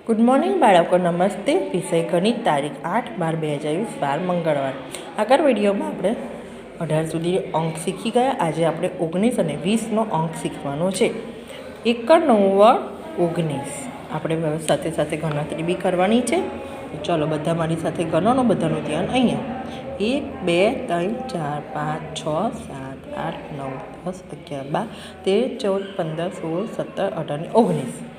Good morning બાળકો, નમસ્તે. વિષય ગણિત, તારીખ 8/12/2020, વાર મંગળવાર. આગળ વિડીયોમાં આપણે 18 સુધી અંક શીખી ગયા. આજે આપણે 19 અને 20નો અંક શીખવાનો છે. 1 9 19 આપણે સાથે સાથે ગણતરી બી કરવાની છે. ચાલો બધા મારી સાથે ગણોનો, બધાનું ધ્યાન અહીંયા. 1 2 3 4 5 6 7 8 9 10 11 12 13 14 15 16 17 18 19.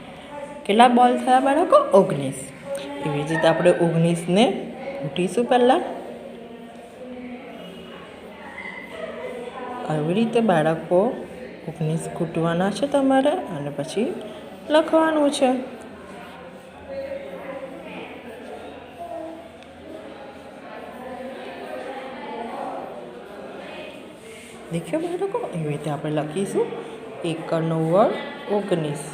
કેટલા બોલ થયા બાળકો? 19. એવી જ રીતે આપણે 19ને ખૂટીશું પહેલાં. આવી રીતે બાળકો 19 ખૂટવાના છે તમારે અને પછી લખવાનું છે. દેખ્યો બાળકો? એવી રીતે આપણે લખીશું 1 9 19.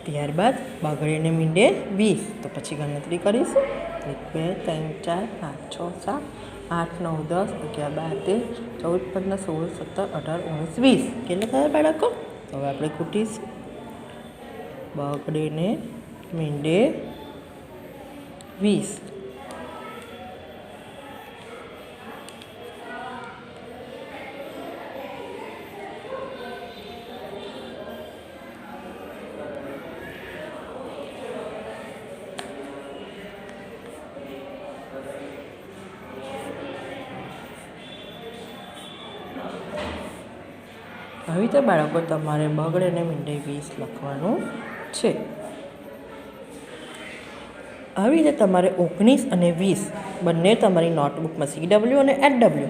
ત્યારબાદ બગડેને મીંડે 20. તો પછી ગણતરી કરીશું. 1 2 3 4 5 6 7 8 9 10 11 12 13 14 15 16 17 18 19 20. કેટલા થયા બાળકો? હવે આપણે ખૂટીશું. બગડેને મીંડે 20. આવી રીતે બાળકો તમારે બગડેને મીંડે 20 લખવાનું છે. આવી રીતે તમારે 19 અને 20 બંને તમારી નોટબુકમાં CW અને HW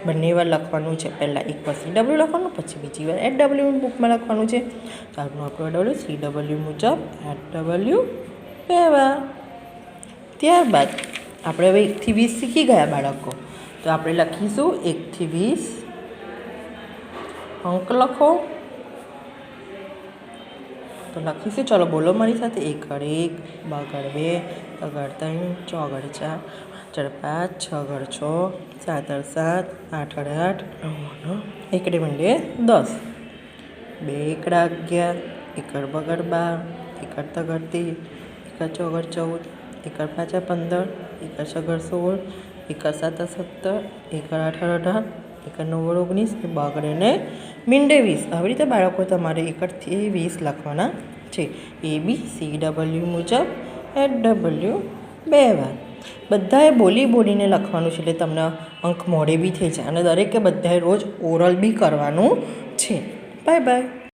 બંને વાર લખવાનું છે. પહેલાં એક વાર CW લખવાનું, પછી બીજી વાર HW બુકમાં લખવાનું છે. ચાલો આપણું CW મુજબ HW 2 વાર. ત્યારબાદ આપણે હવે 1 થી 20 શીખી ગયા બાળકો. તો આપણે લખીશું 1 થી 20 અંક લખો. તો લખીશું. ચાલો બોલો મારી સાથે. 1 1 2 3 4 5 6 6 7 7 8 8 9 1 મીંડે 10. 2 1 11 1 12 1 13 1 14 14 1 5 15 1 6 16 1 7 17 1 8 18 1 9 19 બગડેને મીંડે 20. આવી રીતે બાળકો તમારે 1 થી 20 લખવાના છે. ABCW મુજબ HW 2 વાર. બધાએ બોલીને લખવાનું છે, એટલે તમને અંક મોડે બી થઈ જાય. અને દરેકે બધાએ રોજ ઓરલ બી કરવાનું છે. Bye bye.